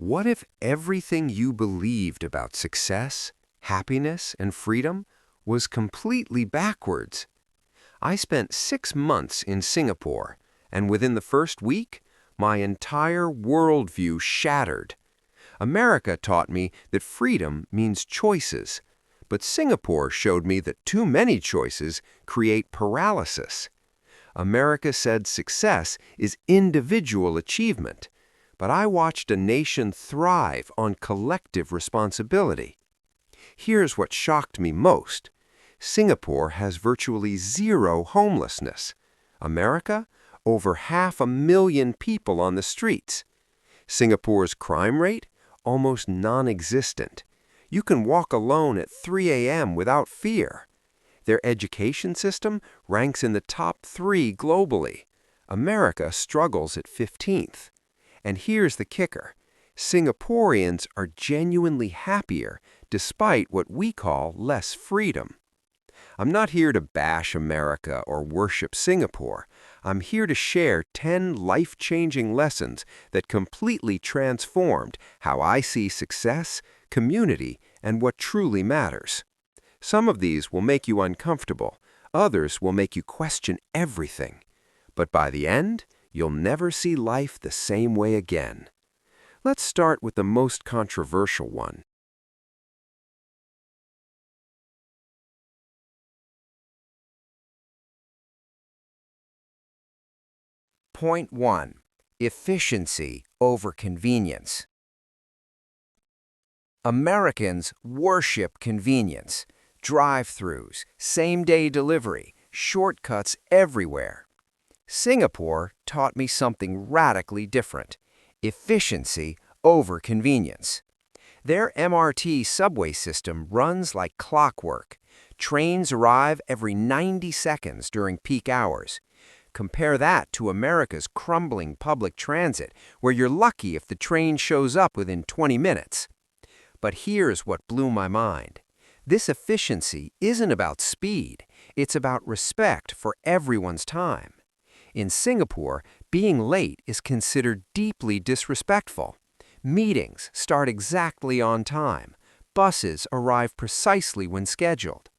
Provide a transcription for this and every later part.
What if everything you believed about success, happiness, and freedom was completely backwards? I spent 6 months in Singapore, and within the first week, my entire worldview shattered. America taught me that freedom means choices, but Singapore showed me that too many choices create paralysis. America said success is individual achievement, but I watched a nation thrive on collective responsibility. Here's what shocked me most. Singapore has virtually zero homelessness. America, over 500,000 people on the streets. Singapore's crime rate, almost non-existent. You can walk alone at 3 a.m. without fear. Their education system ranks in the top 3 globally. America struggles at 15th. And here's the kicker. Singaporeans are genuinely happier despite what we call less freedom. I'm not here to bash America or worship Singapore. I'm here to share 10 life-changing lessons that completely transformed how I see success, community, and what truly matters. Some of these will make you uncomfortable. Others will make you question everything. But by the end, you'll never see life the same way again. Let's start with the most controversial one. Point 1. Efficiency over convenience. Americans worship convenience. Drive-thrus, same-day delivery, shortcuts everywhere. Singapore taught me something radically different. Efficiency over convenience. Their MRT subway system runs like clockwork. Trains arrive every 90 seconds during peak hours. Compare that to America's crumbling public transit, where you're lucky if the train shows up within 20 minutes. But here's what blew my mind. This efficiency isn't about speed. It's about respect for everyone's time. In Singapore, being late is considered deeply disrespectful. Meetings start exactly on time. Buses arrive precisely when scheduled.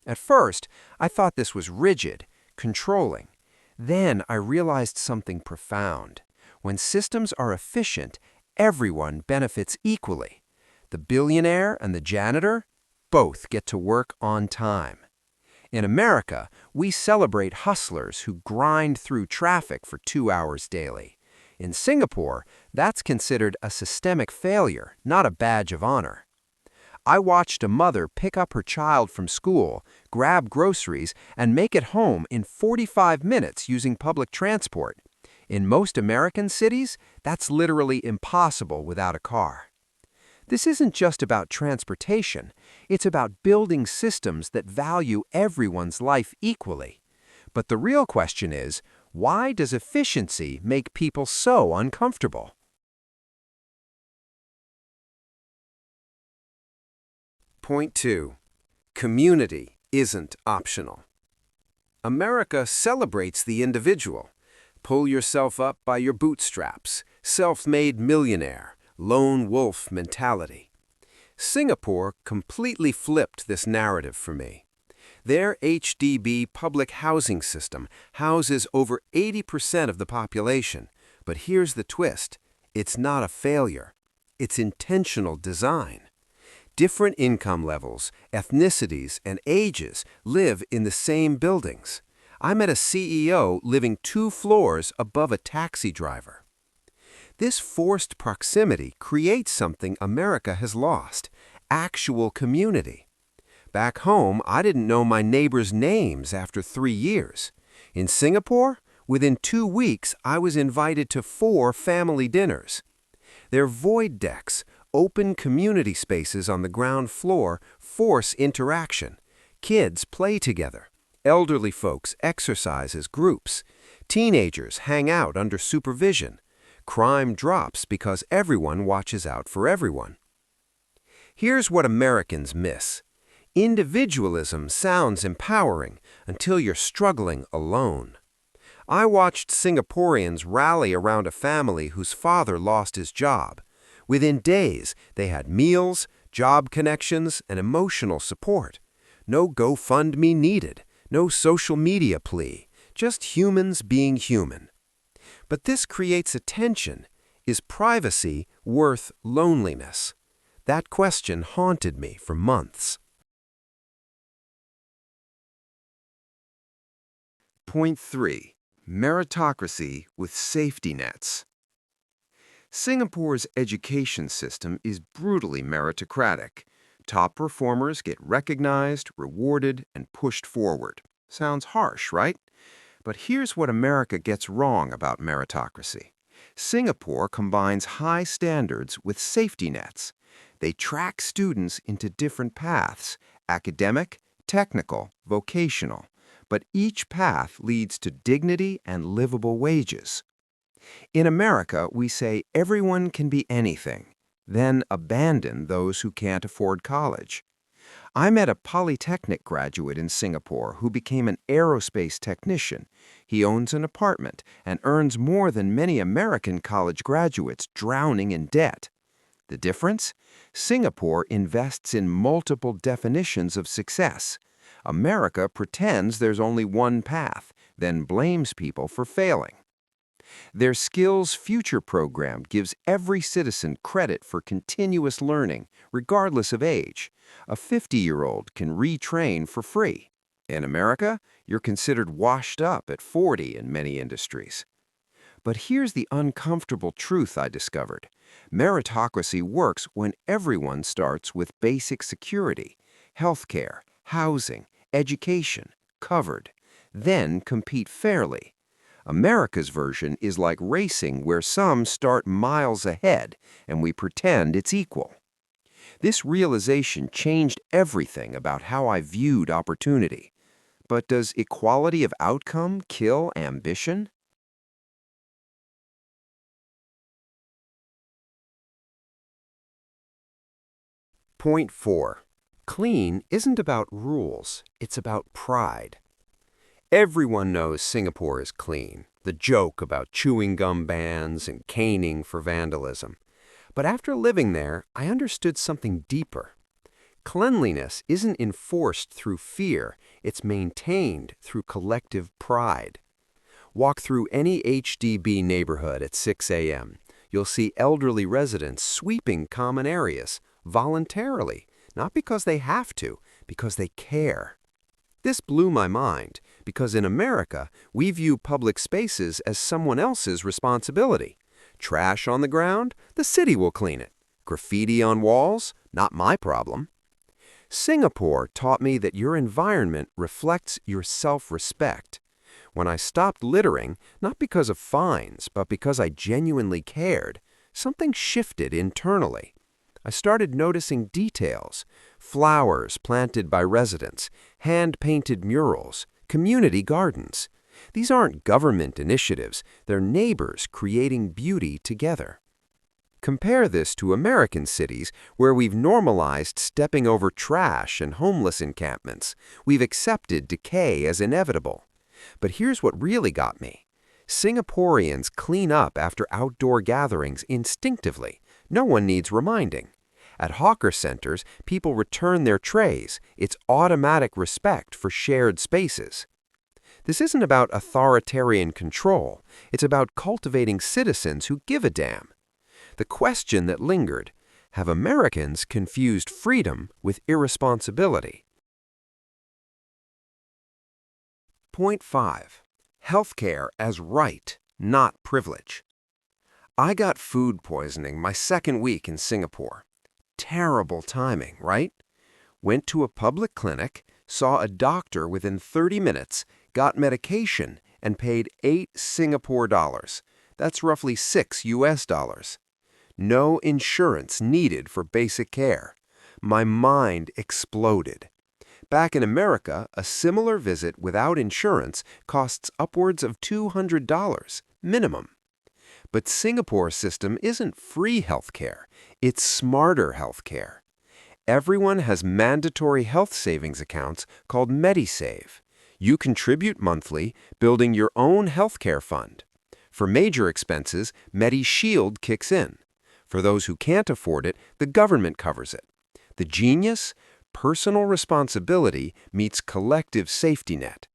At first, I thought this was rigid, controlling. Then I realized something profound. When systems are efficient, everyone benefits equally. The billionaire and the janitor both get to work on time. In America, we celebrate hustlers who grind through traffic for 2 hours daily. In Singapore, that's considered a systemic failure, not a badge of honor. I watched a mother pick up her child from school, grab groceries, and make it home in 45 minutes using public transport. In most American cities, that's literally impossible without a car. This isn't just about transportation. It's about building systems that value everyone's life equally. But the real question is, why does efficiency make people so uncomfortable? Point 2. Community isn't optional. America celebrates the individual. Pull yourself up by your bootstraps, self-made millionaire, lone wolf mentality. Singapore completely flipped this narrative for me. Their HDB public housing system houses over 80% of the population, but here's the twist. It's not a failure. It's intentional design. Different income levels, ethnicities, and ages live in the same buildings. I met a CEO living 2 floors above a taxi driver. This forced proximity creates something America has lost: actual community. Back home, I didn't know my neighbors' names after 3 years. In Singapore, within 2 weeks, I was invited to 4 family dinners. Their void decks, open community spaces on the ground floor, force interaction. Kids play together. Elderly folks exercise as groups. Teenagers hang out under supervision. Crime drops because everyone watches out for everyone. Here's what Americans miss. Individualism sounds empowering until you're struggling alone. I watched Singaporeans rally around a family whose father lost his job. Within days, they had meals, job connections, and emotional support. No GoFundMe needed, no social media plea, just humans being human. But this creates a tension. Is privacy worth loneliness? That question haunted me for months. Point 3. Meritocracy with safety nets. Singapore's education system is brutally meritocratic. Top performers get recognized, rewarded, and pushed forward. Sounds harsh, right? But here's what America gets wrong about meritocracy. Singapore combines high standards with safety nets. They track students into different paths: academic, technical, vocational. But each path leads to dignity and livable wages. In America, we say everyone can be anything, then abandon those who can't afford college. I met a polytechnic graduate in Singapore who became an aerospace technician. He owns an apartment and earns more than many American college graduates drowning in debt. The difference? Singapore invests in multiple definitions of success. America pretends there's only one path, then blames people for failing. Their Skills Future program gives every citizen credit for continuous learning, regardless of age. A 50-year-old can retrain for free. In America, you're considered washed up at 40 in many industries. But here's the uncomfortable truth I discovered. Meritocracy works when everyone starts with basic security: healthcare, housing, education, covered. Then compete fairly. America's version is like racing, where some start miles ahead and we pretend it's equal. This realization changed everything about how I viewed opportunity. But does equality of outcome kill ambition? Point 4. Clean isn't about rules, it's about pride. Everyone knows Singapore is clean, the joke about chewing gum bans and caning for vandalism. But after living there, I understood something deeper. Cleanliness isn't enforced through fear, it's maintained through collective pride. Walk through any HDB neighborhood at 6 a.m. You'll see elderly residents sweeping common areas voluntarily, not because they have to, because they care. This blew my mind, because in America, we view public spaces as someone else's responsibility. Trash on the ground? The city will clean it. Graffiti on walls? Not my problem. Singapore taught me that your environment reflects your self-respect. When I stopped littering, not because of fines, but because I genuinely cared, something shifted internally. I started noticing details: flowers planted by residents, hand-painted murals, community gardens. These aren't government initiatives, they're neighbors creating beauty together. Compare this to American cities where we've normalized stepping over trash and homeless encampments. We've accepted decay as inevitable. But here's what really got me. Singaporeans clean up after outdoor gatherings instinctively. No one needs reminding. At hawker centers, people return their trays. It's automatic respect for shared spaces. This isn't about authoritarian control. It's about cultivating citizens who give a damn. The question that lingered: have Americans confused freedom with irresponsibility? Point 5. Healthcare as right, not privilege. I got food poisoning my second week in Singapore. Terrible timing, right? Went to a public clinic, saw a doctor within 30 minutes, got medication, and paid 8 Singapore dollars. That's roughly $6 US. No insurance needed for basic care. My mind exploded. Back in America, a similar visit without insurance costs upwards of $200 minimum. But Singapore's system isn't free healthcare, it's smarter healthcare. Everyone has mandatory health savings accounts called MediSave. You contribute monthly, building your own healthcare fund. For major expenses, MediShield kicks in. For those who can't afford it, the government covers it. The genius? Personal responsibility meets collective safety net.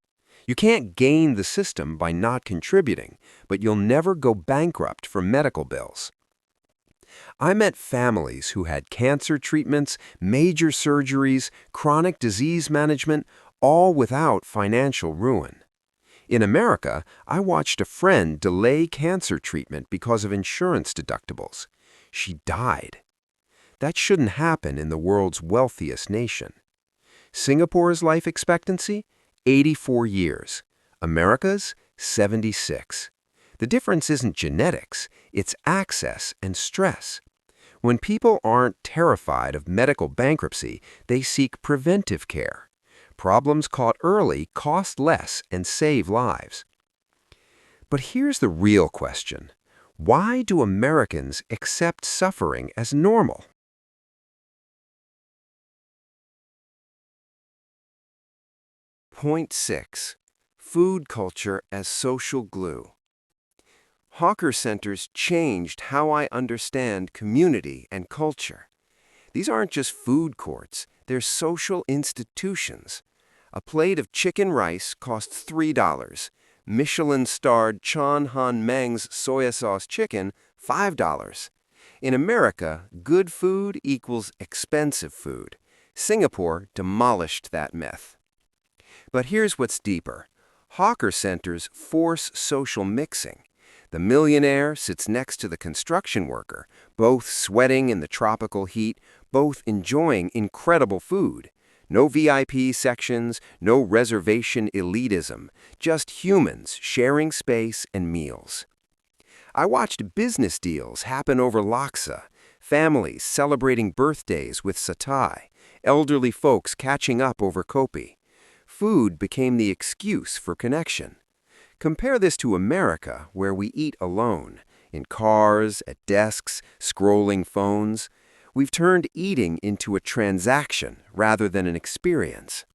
You can't game the system by not contributing, but you'll never go bankrupt from medical bills. I met families who had cancer treatments, major surgeries, chronic disease management, all without financial ruin. In America, I watched a friend delay cancer treatment because of insurance deductibles. She died. That shouldn't happen in the world's wealthiest nation. Singapore's life expectancy? 84 years. America's? 76. The difference isn't genetics, it's access and stress. When people aren't terrified of medical bankruptcy, they seek preventive care. Problems caught early cost less and save lives. But here's the real question. Why do Americans accept suffering as normal? Point 6. Food culture as social glue. Hawker centers changed how I understand community and culture. These aren't just food courts, they're social institutions. A plate of chicken rice costs $3. Michelin-starred Chan Han Meng's soya sauce chicken, $5. In America, good food equals expensive food. Singapore demolished that myth. But here's what's deeper. Hawker centers force social mixing. The millionaire sits next to the construction worker, both sweating in the tropical heat, both enjoying incredible food. No VIP sections, no reservation elitism, just humans sharing space and meals. I watched business deals happen over laksa, families celebrating birthdays with satay, elderly folks catching up over kopi. Food became the excuse for connection. Compare this to America, where we eat alone, in cars, at desks, scrolling phones. We've turned eating into a transaction rather than an experience.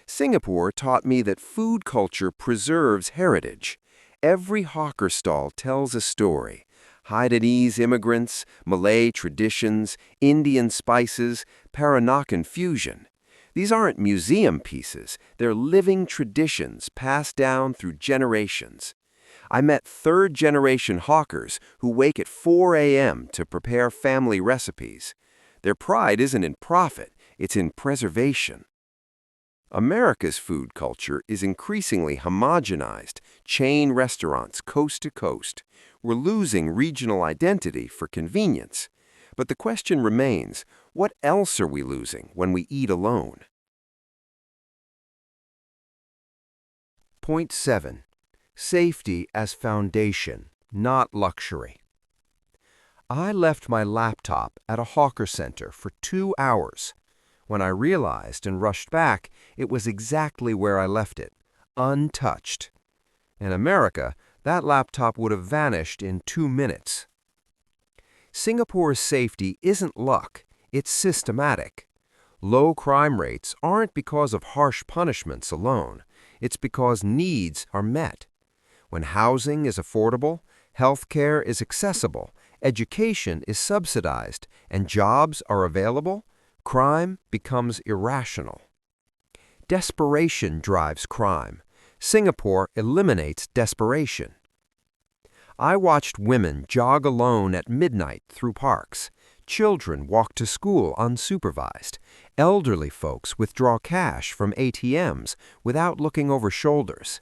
Singapore taught me that food culture preserves heritage. Every hawker stall tells a story. Hainanese immigrants, Malay traditions, Indian spices, Peranakan fusion. These aren't museum pieces, they're living traditions passed down through generations. I met third-generation hawkers who wake at 4 a.m. to prepare family recipes. Their pride isn't in profit, it's in preservation. America's food culture is increasingly homogenized, chain restaurants coast to coast. We're losing regional identity for convenience. But the question remains, what else are we losing when we eat alone? Point 7. Safety as foundation, not luxury. I left my laptop at a hawker center for 2 hours. When I realized and rushed back, it was exactly where I left it, untouched. In America, that laptop would have vanished in 2 minutes. Singapore's safety isn't luck, it's systematic. Low crime rates aren't because of harsh punishments alone, it's because needs are met. When housing is affordable, healthcare is accessible, education is subsidized, and jobs are available, crime becomes irrational. Desperation drives crime. Singapore eliminates desperation. I watched women jog alone at midnight through parks. Children walk to school unsupervised. Elderly folks withdraw cash from ATMs without looking over shoulders.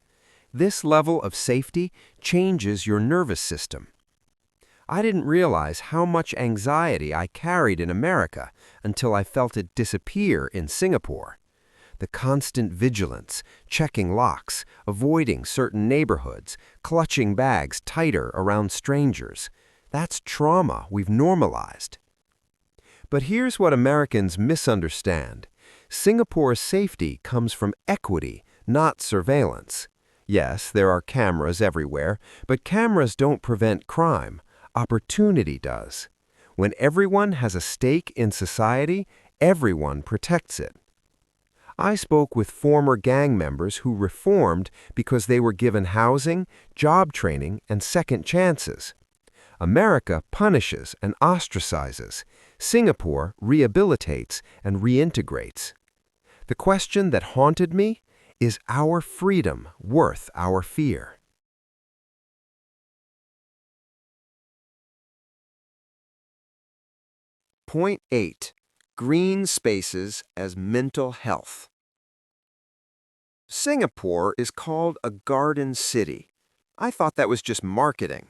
This level of safety changes your nervous system. I didn't realize how much anxiety I carried in America until I felt it disappear in Singapore. The constant vigilance, checking locks, avoiding certain neighborhoods, clutching bags tighter around strangers. That's trauma we've normalized. But here's what Americans misunderstand. Singapore's safety comes from equity, not surveillance. Yes, there are cameras everywhere, but cameras don't prevent crime. Opportunity does. When everyone has a stake in society, everyone protects it. I spoke with former gang members who reformed because they were given housing, job training, and second chances. America punishes and ostracizes. Singapore rehabilitates and reintegrates. The question that haunted me is our freedom worth our fear? Point 8. Green spaces as mental health. Singapore is called a garden city. I thought that was just marketing.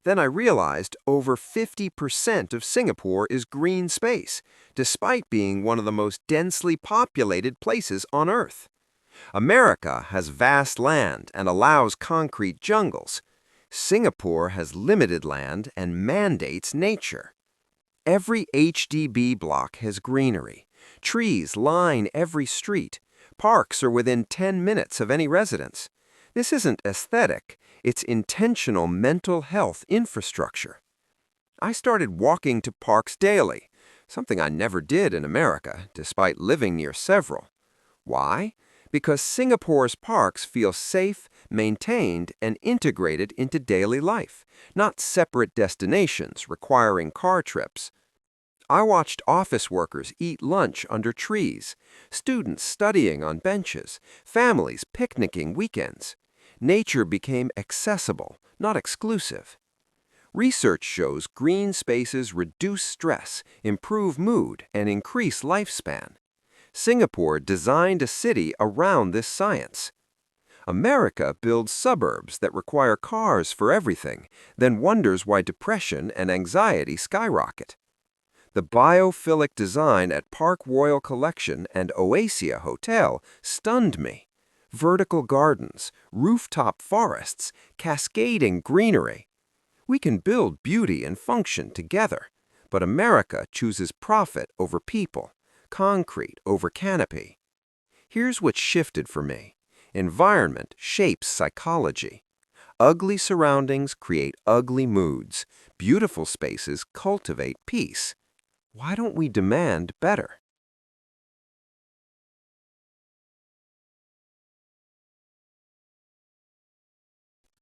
Then I realized over 50% of Singapore is green space, despite being one of the most densely populated places on Earth. America has vast land and allows concrete jungles. Singapore has limited land and mandates nature. Every HDB block has greenery. Trees line every street. Parks are within 10 minutes of any residence. This isn't aesthetic, it's intentional mental health infrastructure. I started walking to parks daily, something I never did in America, despite living near several. Why? Because Singapore's parks feel safe, maintained, and integrated into daily life, not separate destinations requiring car trips. I watched office workers eat lunch under trees, students studying on benches, families picnicking weekends. Nature became accessible, not exclusive. Research shows green spaces reduce stress, improve mood, and increase lifespan. Singapore designed a city around this science. America builds suburbs that require cars for everything, then wonders why depression and anxiety skyrocket. The biophilic design at Park Royal Collection and Oasia Hotel stunned me. Vertical gardens, rooftop forests, cascading greenery. We can build beauty and function together, but America chooses profit over people, concrete over canopy. Here's what shifted for me. Environment shapes psychology. Ugly surroundings create ugly moods. Beautiful spaces cultivate peace. Why don't we demand better?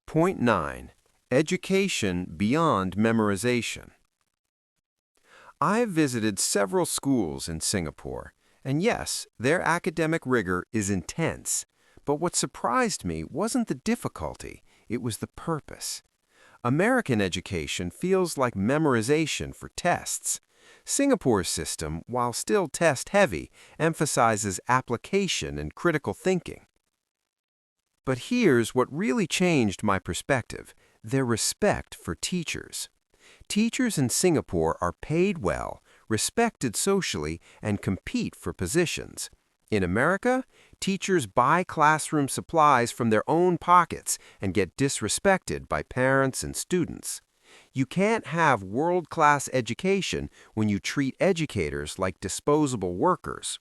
Point 9. Education beyond memorization. I've visited several schools in Singapore, and yes, their academic rigor is intense. But what surprised me wasn't the difficulty, it was the purpose. American education feels like memorization for tests. Singapore's system, while still test-heavy, emphasizes application and critical thinking. But here's what really changed my perspective: their respect for teachers. Teachers in Singapore are paid well, respected socially, and compete for positions. In America, teachers buy classroom supplies from their own pockets and get disrespected by parents and students. You can't have world-class education when you treat educators like disposable workers.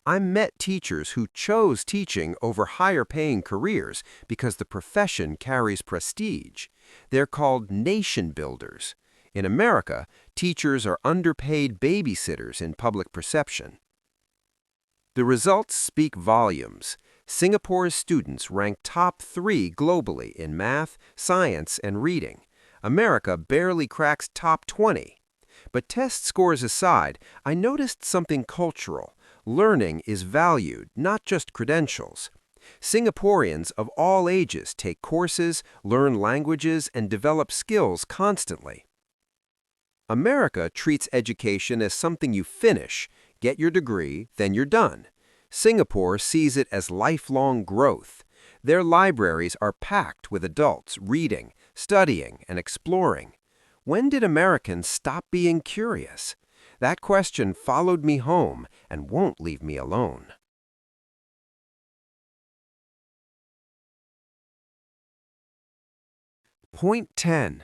I met teachers who chose teaching over higher-paying careers because the profession carries prestige. They're called nation builders. In America, teachers are underpaid babysitters in public perception. The results speak volumes. Singapore's students rank top 3 globally in math, science, and reading. America barely cracks top 20. But test scores aside, I noticed something cultural. Learning is valued, not just credentials. Singaporeans of all ages take courses, learn languages, and develop skills constantly. America treats education as something you finish, get your degree, then you're done. Singapore sees it as lifelong growth. Their libraries are packed with adults reading, studying, and exploring. When did Americans stop being curious? That question followed me home and won't leave me alone. Point 10.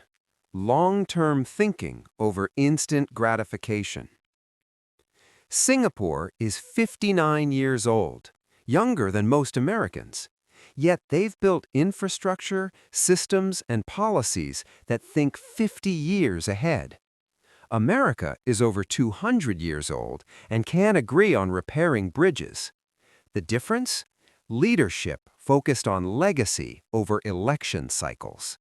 Long-term thinking over instant gratification. Singapore is 59 years old, younger than most Americans. Yet they've built infrastructure, systems, and policies that think 50 years ahead. America is over 200 years old and can't agree on repairing bridges. The difference? Leadership focused on legacy over election cycles.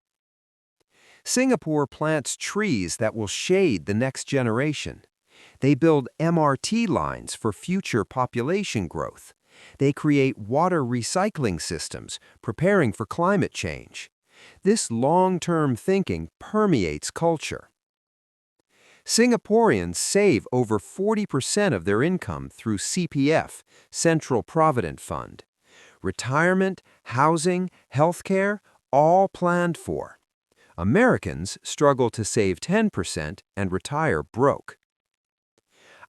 Singapore plants trees that will shade the next generation. They build MRT lines for future population growth. They create water recycling systems, preparing for climate change. This long-term thinking permeates culture. Singaporeans save over 40% of their income through CPF, Central Provident Fund. Retirement, housing, healthcare, all planned for. Americans struggle to save 10% and retire broke.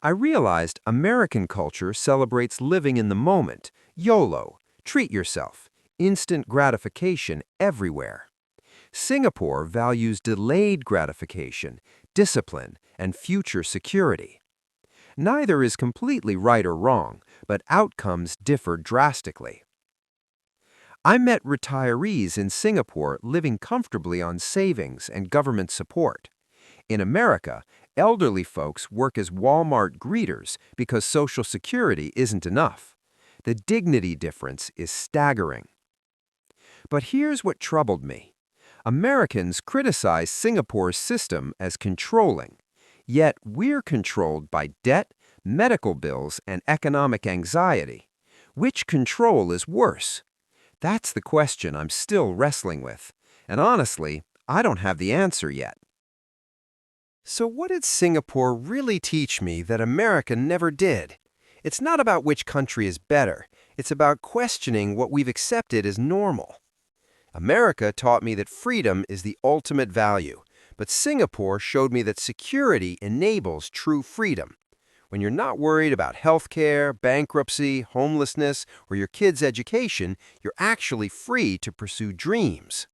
I realized American culture celebrates living in the moment, YOLO, treat yourself, instant gratification everywhere. Singapore values delayed gratification, discipline, and future security. Neither is completely right or wrong, but outcomes differ drastically. I met retirees in Singapore living comfortably on savings and government support. In America, elderly folks work as Walmart greeters because Social Security isn't enough. The dignity difference is staggering. But here's what troubled me. Americans criticize Singapore's system as controlling, yet we're controlled by debt, medical bills, and economic anxiety. Which control is worse? That's the question I'm still wrestling with, and honestly, I don't have the answer yet. So what did Singapore really teach me that America never did? It's not about which country is better. It's about questioning what we've accepted as normal. America taught me that freedom is the ultimate value, but Singapore showed me that security enables true freedom. When you're not worried about healthcare, bankruptcy, homelessness, or your kids' education, you're actually free to pursue dreams.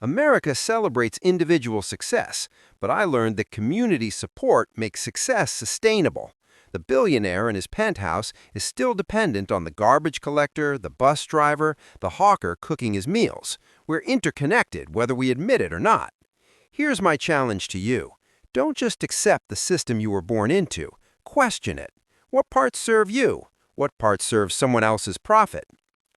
America celebrates individual success, but I learned that community support makes success sustainable. The billionaire in his penthouse is still dependent on the garbage collector, the bus driver, the hawker cooking his meals. We're interconnected, whether we admit it or not. Here's my challenge to you. Don't just accept the system you were born into. Question it. What parts serve you? What parts serve someone else's profit?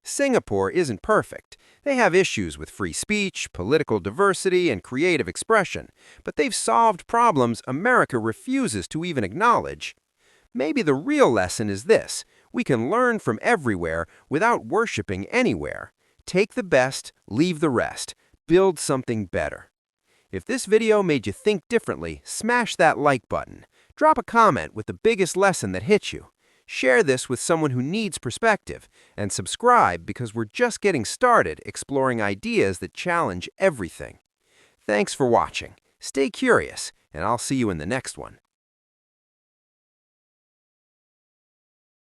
Singapore isn't perfect. They have issues with free speech, political diversity, and creative expression, but they've solved problems America refuses to even acknowledge. Maybe the real lesson is this: we can learn from everywhere without worshiping anywhere. Take the best, leave the rest. Build something better. If this video made you think differently, smash that like button. Drop a comment with the biggest lesson that hit you. Share this with someone who needs perspective, and subscribe because we're just getting started exploring ideas that challenge everything. Thanks for watching. Stay curious, and I'll see you in the next one.